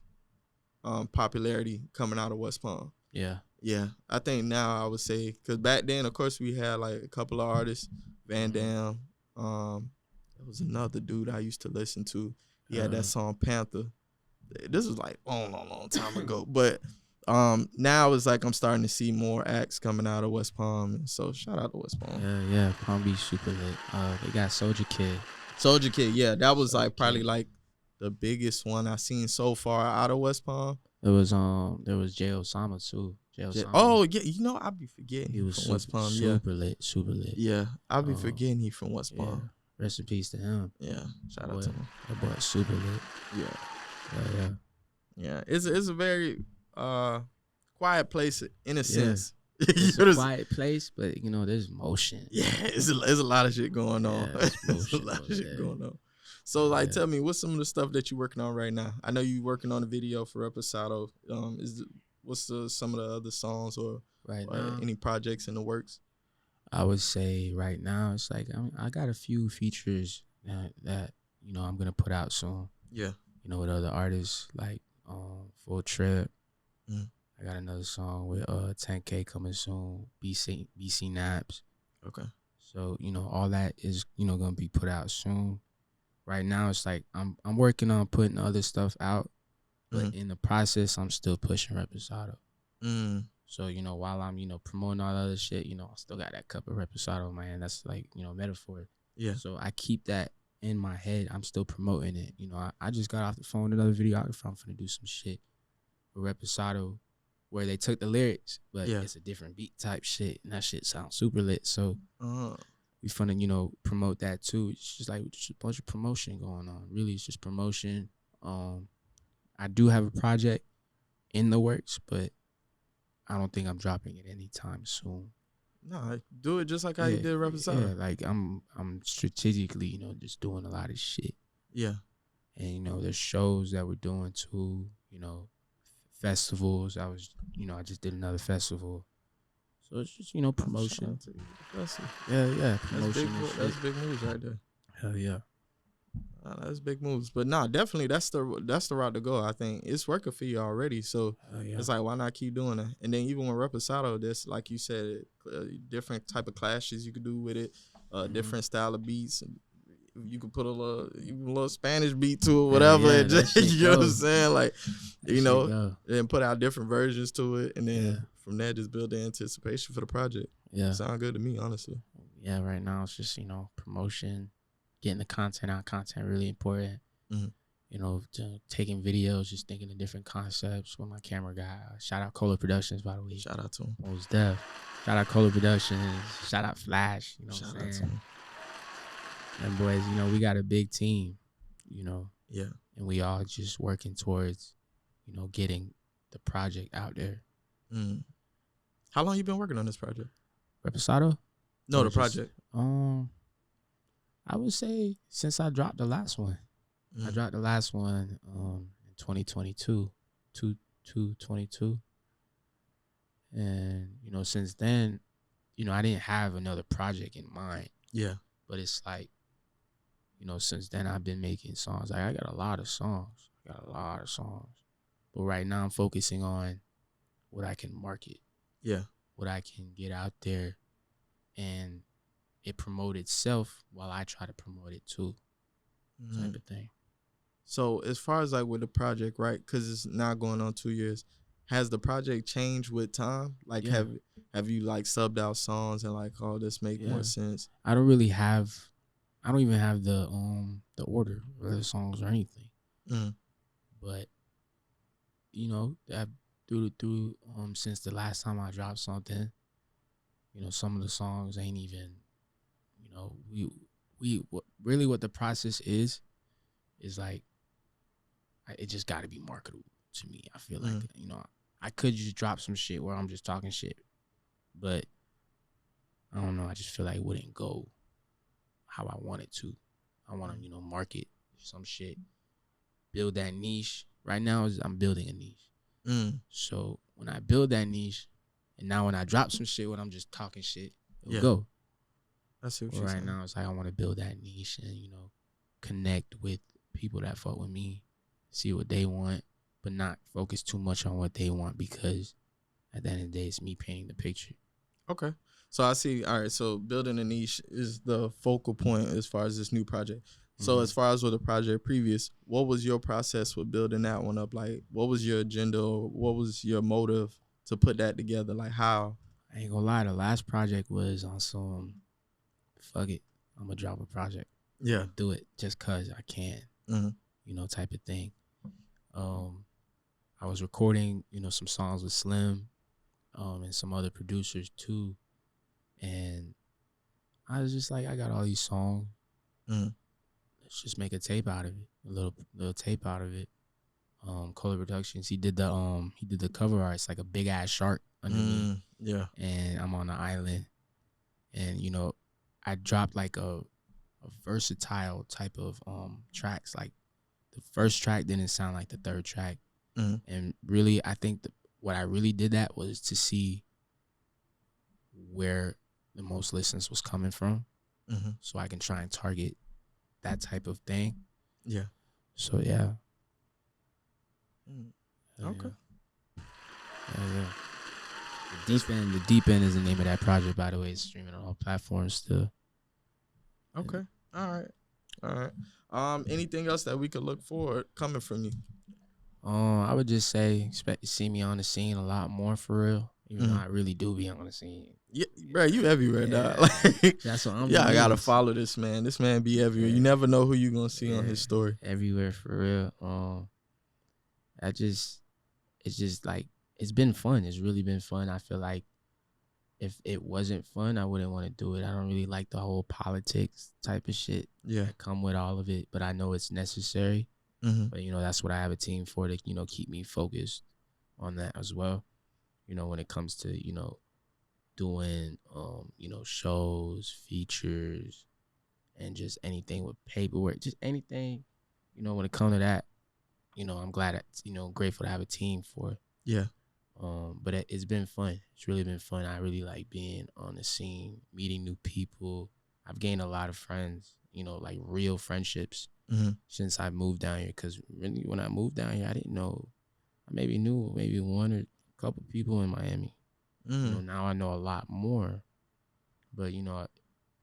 popularity coming out of West Palm. Yeah. I think now I would say, because back then, of course, we had like a couple of artists, Van Dam. There was another dude I used to listen to. He had that song Panther. This was like long time ago, but. Now it's like I'm starting to see more acts coming out of West Palm, and so shout out to West Palm. Yeah, Palm Beach super lit. They got Soulja Kid, yeah, that was like probably like the biggest one I've seen so far out of West Palm. There was Jay Osama too. Oh yeah, I be forgetting he was from West Palm. Super lit. Yeah, I be forgetting he from West Palm. Rest in peace to him. Yeah, shout out to him. That boy super lit. Yeah. It's a very quiet place in a sense. It's a quiet place, but there's motion. Yeah, it's a lot of shit going on. There's a lot of shit going on. So tell me, what's some of the stuff that you're working on right now? I know you're working on a video for Reposado. What's some of the other songs or now, any projects in the works? I would say right now it's like I got a few features that I'm gonna put out soon. Yeah. With other artists like Full Trip. Mm. I got another song with 10K coming soon. BC Naps. Okay. So all that is gonna be put out soon. Right now it's like I'm working on putting other stuff out, but in the process I'm still pushing Reposado. So while I'm promoting all the other shit, I still got that cup of Reposado in my hand. That's like metaphor. Yeah. So I keep that in my head. I'm still promoting it. I just got off the phone with another videographer. I'm finna do some shit with Reposado where they took the lyrics, but it's a different beat type shit, and that shit sounds super lit. So we finna promote that too. It's just like a bunch of promotion going on. Really, it's just promotion. I do have a project in the works, but I don't think I'm dropping it anytime soon. No, do it just like how you did Reposado. Yeah, like I'm strategically, just doing a lot of shit. Yeah. And there's shows that we're doing too, festivals. I just did another festival. So it's just, promotion. Yeah, promotion. That's big moves right there. Hell yeah. That's big moves. But definitely that's the route to go. I think it's working for you already. So it's like, why not keep doing it? And then even with Reposado, there's, like you said, different type of clashes you could do with it, different style of beats. You could put a little Spanish beat to it, whatever. And just, you know what I'm saying? Like, and put out different versions to it. And then from there, just build the anticipation for the project. Yeah. Sound good to me, honestly. Yeah, right now it's just, promotion, getting the content out. Content really important. Taking videos, just thinking of different concepts with my camera guy. Shout out Cola Productions, by the way. Shout out to him. Most def. Shout out Cola Productions. Shout out Flash. Shout out to him. And boys, we got a big team, Yeah. And we all just working towards, getting the project out there. How long you been working on this project? Reposado? No, the project. I would say since I dropped the last one. I dropped the last one in 2022, 22. And, since then, I didn't have another project in mind. Yeah. But it's like, since then I've been making songs. Like, I got a lot of songs. But right now I'm focusing on what I can market. Yeah. What I can get out there and it promote itself while I try to promote it too. Type of thing. So as far as like with the project, right? Because it's now going on 2 years. Has the project changed with time? Like have you like subbed out songs and like, oh, this make more sense? I don't even have the order of the songs or anything. But that through since the last time I dropped something, some of the songs ain't even, what the process is like, it just got to be marketable to me. I feel like, I could just drop some shit where I'm just talking shit, but I don't know. I just feel like it wouldn't go how I want it to. I want to, market some shit, build that niche. Right now, I'm building a niche. So when I build that niche, and now when I drop some shit when I'm just talking shit, it'll go. That's what right now, it's like I want to build that niche and, connect with people that fuck with me, see what they want, but not focus too much on what they want, because at the end of the day, it's me painting the picture. Okay. So I see. All right. So building a niche is the focal point as far as this new project. So as far as with the project previous, what was your process with building that one up? Like, what was your agenda? Or what was your motive to put that together? Like, how? I ain't gonna lie. The last project was on some, fuck it, I'm gonna drop a project. Yeah. Do it just cause I can. Type of thing. I was recording, some songs with Slim, and some other producers too. And I was just like, I got all these songs. Let's just make a tape out of it. A little tape out of it. Color Productions, he did the cover art. It's like a big ass shark underneath. Yeah. And I'm on the island. And, I dropped like a versatile type of tracks. Like the first track didn't sound like the third track. And really, I think what I really did that was to see where the most listens was coming from, so I can try and target that type of thing. Yeah. So yeah. Okay. Yeah. The Deep End is the name of that project, by the way. It's streaming on all platforms still. Okay. All right. Anything else that we could look forward coming from you? I would just say expect to see me on the scene a lot more, for real. Even though I really do be on the scene. Yeah, bro, you everywhere, dog. Like, that's what I'm. Yeah, I gotta follow this man. This man be everywhere. You never know who you gonna see on his story. Everywhere, for real. It's just like, it's been fun. It's really been fun. I feel like if it wasn't fun, I wouldn't want to do it. I don't really like the whole politics type of shit that come with all of it, but I know it's necessary. But, that's what I have a team for, to, keep me focused on that as well. When it comes to, doing, shows, features, and just anything with paperwork, just anything, when it comes to that, I'm glad that, grateful to have a team for it. Yeah. But it's been fun. It's really been fun. I really like being on the scene, meeting new people. I've gained a lot of friends, like real friendships since I moved down here. Because really, when I moved down here, I didn't know. I knew maybe one or a couple people in Miami. Now I know a lot more. But,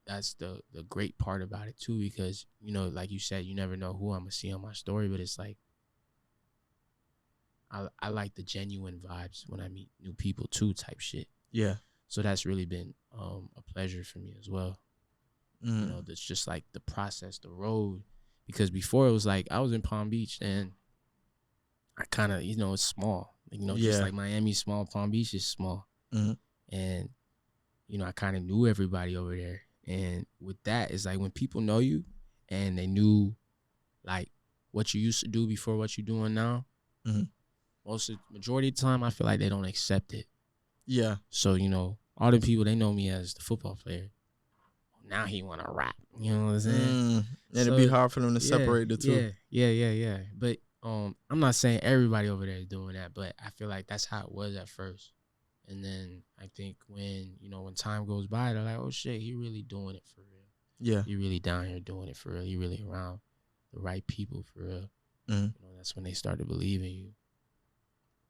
that's the great part about it, too, because, like you said, you never know who I'm going to see on my story. But it's like, I like the genuine vibes when I meet new people too, type shit. Yeah. So that's really been a pleasure for me as well. That's just like the process, the road. Because before it was like I was in Palm Beach and I kind of, it's small. Just like Miami's small, Palm Beach is small. And, I kind of knew everybody over there. And with that, it's like when people know you and they knew like what you used to do before what you're doing now, majority of the time, I feel like they don't accept it. Yeah. So, you know, all the people, they know me as the football player. Now he want to rap. You know what I'm saying? And So, it'd be hard for them to separate the two. Yeah. But I'm not saying everybody over there is doing that, but I feel like that's how it was at first. And then I think when time goes by, they're like, oh shit, he really doing it for real. Yeah. He really down here doing it for real. He really around the right people for real. Mm-hmm. You know, that's when they started believing you.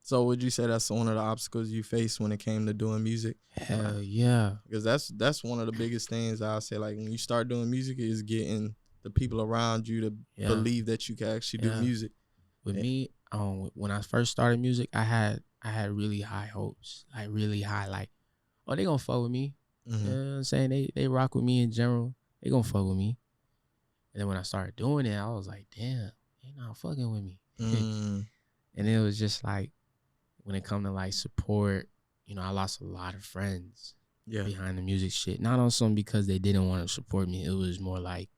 So would you say that's one of the obstacles you faced when it came to doing music? Hell yeah. Because that's one of the biggest things I'll say. Like when you start doing music, is getting the people around you to believe that you can actually do music. With me, when I first started music, I had really high hopes, like really high, like, oh, they gonna fuck with me. Mm-hmm. You know what I'm saying? They rock with me in general. They gonna fuck with me. And then when I started doing it, I was like, damn, they not fucking with me. Mm. And it was just like, when it come to like support, I lost a lot of friends behind the music shit. Not on something because they didn't want to support me. It was more like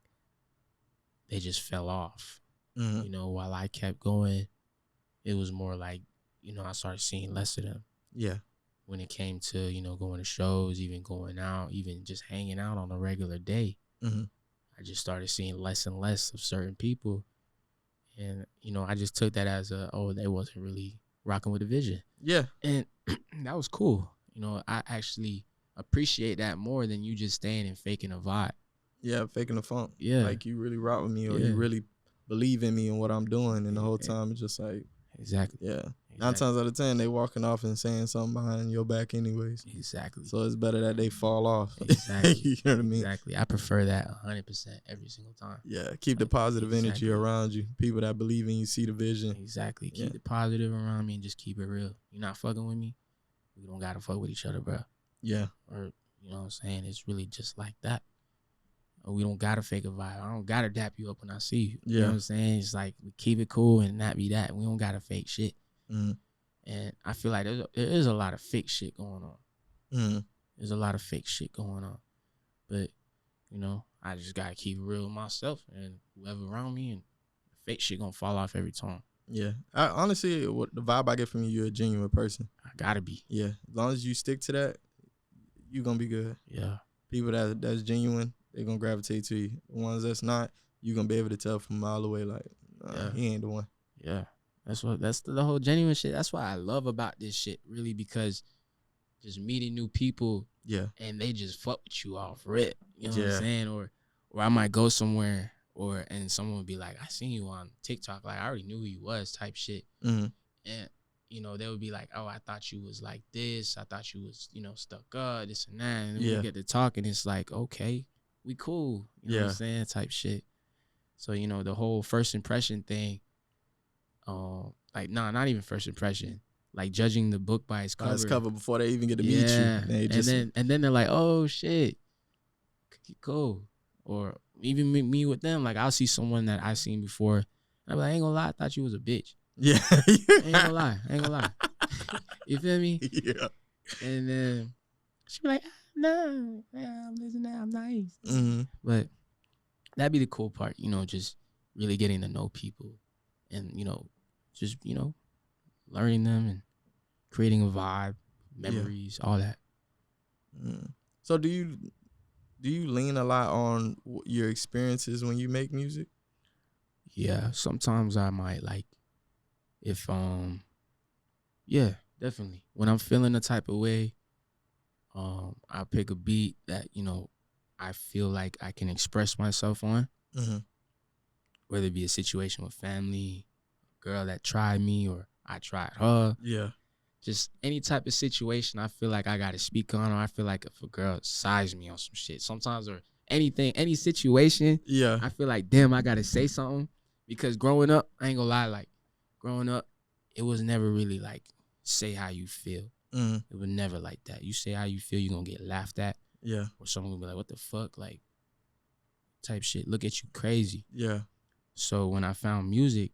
they just fell off. Mm-hmm. While I kept going, it was more like, I started seeing less of them. Yeah. When it came to, going to shows, even going out, even just hanging out on a regular day, I just started seeing less and less of certain people. And, I just took that as they wasn't really rocking with the vision. Yeah. And that was cool. I actually appreciate that more than you just staying and faking a vibe. Yeah, faking the funk. Yeah. Like you really rock with me or you really believe in me and what I'm doing. And the whole time it's just like. Exactly. Yeah. 9 times out of 10, they walking off and saying something behind your back anyways. Exactly. So it's better that they fall off. Exactly. You know what I mean? Exactly. I prefer that 100% every single time. Yeah. Keep the positive energy around you. People that believe in you, see the vision. Exactly. Keep it positive around me and just keep it real. You're not fucking with me, we don't gotta fuck with each other, bro. Yeah. Or, you know what I'm saying? It's really just like that. We don't gotta fake a vibe. I don't gotta dap you up when I see you. You know what I'm saying? It's like we keep it cool and not be that. We don't gotta fake shit. And I feel like there is a lot of fake shit going on. There's a lot of fake shit going on. But, I just gotta keep it real with myself and whoever around me, and the fake shit gonna fall off every time. Yeah. Honestly, what the vibe I get from you, you're a genuine person. I gotta be. Yeah. As long as you stick to that, you're gonna be good. Yeah. People that's genuine, they're gonna gravitate to you. The ones that's not, you're gonna be able to tell from a mile away, like, he ain't the one. Yeah. That's the whole genuine shit. That's what I love about this shit, really, because just meeting new people, and they just fuck with you off rip. You know what I'm saying? Or I might go somewhere, and someone would be like, I seen you on TikTok, like I already knew who you was, type shit. And they would be like, oh, I thought you was like this, I thought you was, stuck up, this and that. And then we get to talking, it's like, okay, we cool. You know what I'm saying? Type shit. So, the whole first impression thing, not even first impression, like judging the book by its cover. By its cover before they even get to meet you. And then they're like, oh shit, cool. Or even me with them, like I'll see someone that I've seen before, and I'm like, I ain't gonna lie, I thought you was a bitch. Yeah. ain't gonna lie. You feel me? Yeah. And then she be like, no, I'm listening, I'm nice. But that'd be the cool part, just really getting to know people and, just, learning them and creating a vibe, memories, all that. So do you lean a lot on your experiences when you make music? Yeah, sometimes I might, like, if definitely. When I'm feeling a type of way, I'll pick a beat that, I feel like I can express myself on. Whether it be a situation with family, a girl that tried me or I tried her. Yeah. Just any type of situation I feel like I got to speak on, or I feel like if a girl size me on some shit sometimes, or anything, any situation, I feel like, damn, I got to say something. Because growing up, I ain't gonna lie, like, growing up, it was never really like, say how you feel. It was never like that. You say how you feel, you're gonna get laughed at. Yeah. Or someone will be like, what the fuck? Like, type shit. Look at you crazy. Yeah. So when I found music,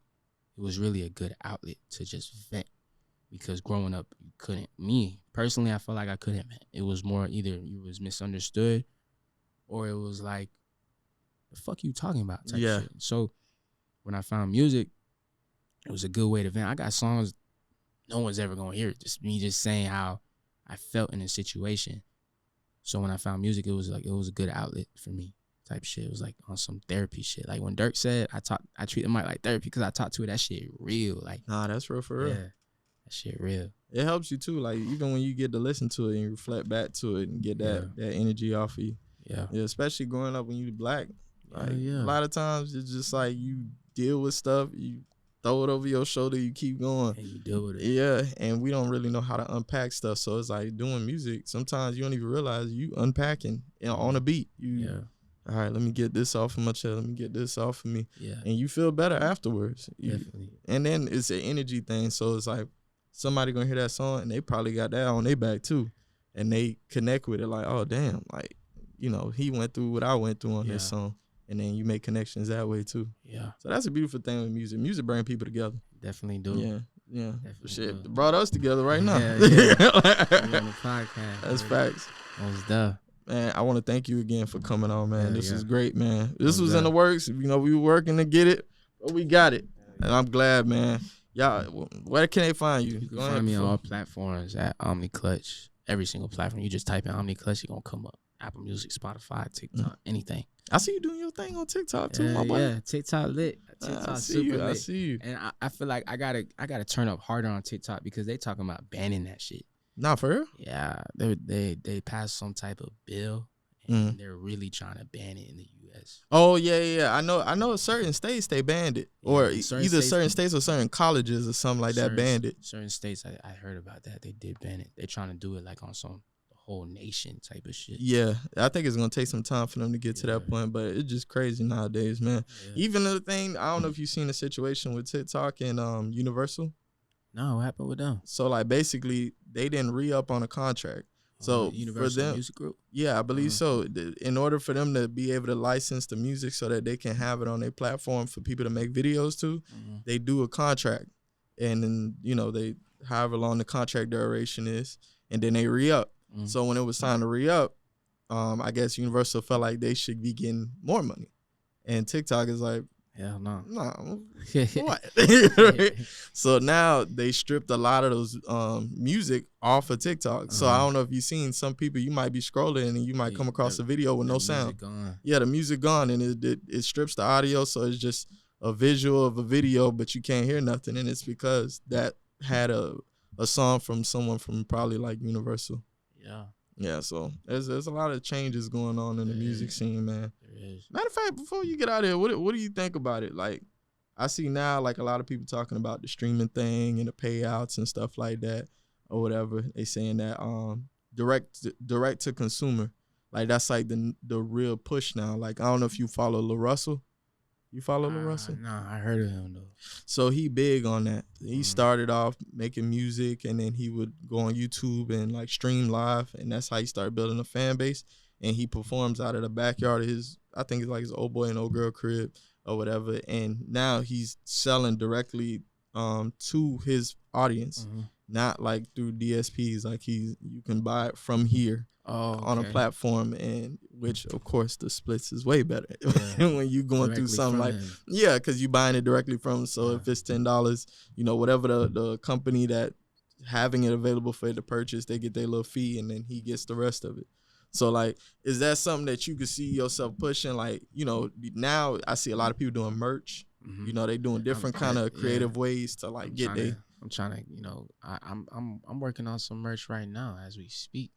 it was really a good outlet to just vent. Because growing up, you couldn't. Me, personally, I felt like I couldn't vent. It was more either you was misunderstood, or it was like, the fuck you talking about type shit. So when I found music, it was a good way to vent. I got songs no one's ever gonna hear it. Just me just saying how I felt in the situation. So when I found music, it was a good outlet for me. Type shit. It was like on some therapy shit. Like when Dirk said, I treat the mic like therapy because I talk to it. That shit real. Like, nah, that's real for real. Yeah, that shit real. It helps you too. Like even when you get to listen to it and you reflect back to it and get that energy off of you. Yeah. Especially growing up when you Black. Like yeah. a lot of times it's just like you deal with stuff, you throw it over your shoulder, you keep going. And you deal with it. Yeah, and we don't really know how to unpack stuff. So it's like doing music, sometimes you don't even realize you unpacking on a beat. All right, let me get this off of my chest. Let me get this off of me. Yeah. And you feel better afterwards. Definitely. And then it's an energy thing. So it's like somebody gonna hear that song and they probably got that on their back too. And they connect with it like, oh, damn. Like, you know, he went through what I went through on this song. And then you make connections that way too. Yeah. So that's a beautiful thing with music. Music brings people together. Definitely do. Yeah. Definitely Shit, do. Brought us together right now. Yeah. We on the podcast. That's facts. Most duh. Man, I want to thank you again for coming on, man. This is great, man. This was duh. in the works. You know, we were working to get it, but we got it. And I'm glad, man. Y'all, where can they find you? You can find me on all platforms at Omni Clutch. Every single platform. You just type in Omni Clutch, you're going to come up. Apple Music, Spotify, TikTok, anything. I see you doing your thing on TikTok too, my boy. Yeah, TikTok lit. TikTok super lit. I see you. And I feel like I gotta turn up harder on TikTok because they talking about banning that shit. Nah, for real? Yeah, they passed some type of bill and they're really trying to ban it in the U.S. Oh yeah. I know certain states they banned it, or either certain states or certain colleges or something like that banned it. Certain states, I heard about that. They did ban it. They're trying to do it like on some whole nation type of shit. Yeah, I think it's gonna take some time for them to get to that point, but it's just crazy nowadays, man. Even the thing, I don't know if you've seen the situation with TikTok and Universal. No, what happened with them? So like basically they didn't re-up on a contract. So Universal for them, Music Group? Yeah, I believe so. In order for them to be able to license the music so that they can have it on their platform for people to make videos to, they do a contract. And then, you know, they however long the contract duration is, and then they re-up. So when it was time to re-up, I guess Universal felt like they should be getting more money. And TikTok is like, hell no. No. What? So now they stripped a lot of those music off of TikTok. So I don't know if you've seen some people, you might be scrolling and you might come across a video with no sound. Gone. Yeah, the music gone, and it strips the audio, so it's just a visual of a video, but you can't hear nothing. And it's because that had a song from someone from probably like Universal. Yeah, so there's a lot of changes going on in the music scene, man. There is. Matter of fact, before you get out of here, what do you think about it? Like, I see now like a lot of people talking about the streaming thing and the payouts and stuff like that or whatever. They saying that direct to consumer, like that's like the real push now. Like I don't know if you follow Lil Russell. You follow Lil Russell? No, I heard of him though. So he big on that. He started off making music, and then he would go on YouTube and like stream live, and that's how he started building a fan base. And he performs out of the backyard of his, I think it's like his old boy and old girl crib or whatever. And now he's selling directly to his audience, not like through DSPs. Like you can buy it from here. On a platform, and which of course the splits is way better when you going directly through something like because you buying it directly from him. So if it's $10, you know, whatever the company that having it available for it to purchase, they get their little fee, and then he gets the rest of it. So like, is that something that you could see yourself pushing? Like, you know, now I see a lot of people doing merch. You know, they doing different kind of creative ways to like I'm trying to, you know, I'm working on some merch right now as we speak.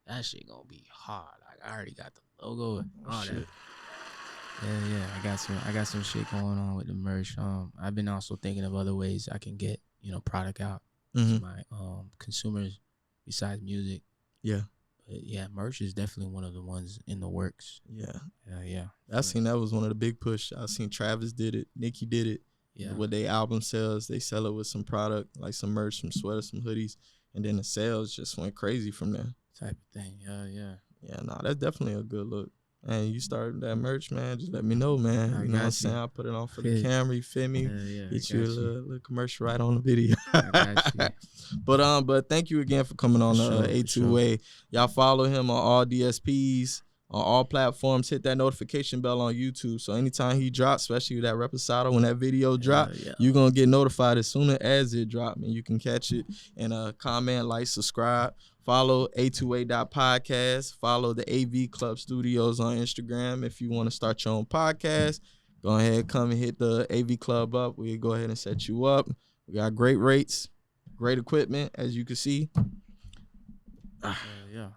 That shit gonna be hard. Like, I already got the logo and all that. Yeah. I got some shit going on with the merch. I've been also thinking of other ways I can get, you know, product out to my consumers besides music. Yeah. But yeah, merch is definitely one of the ones in the works. Yeah. I seen that was one of the big push. I seen Travis did it, Nicki did it. Yeah. With their album sales, they sell it with some product, like some merch, some sweaters, some hoodies, and then the sales just went crazy from there. Type of thing. Yeah, no, that's definitely a good look. And you start that merch, man, just let me know, man. You know what I'm saying? I'll put it on for the camera, you feel me? Get you a little commercial right on the video. I got you. But thank you again for coming on A2A. Y'all follow him on all DSPs. on all platforms. Hit that notification bell on YouTube. So anytime he drops, especially with that Reposado, when that video drop, you're going to get notified as soon as it drop. And you can catch it and comment, like, subscribe. Follow A2A.podcast. Follow the AV Club Studios on Instagram. If you want to start your own podcast, go ahead, come and hit the AV Club up. We'll go ahead and set you up. We got great rates, great equipment, as you can see. Yeah.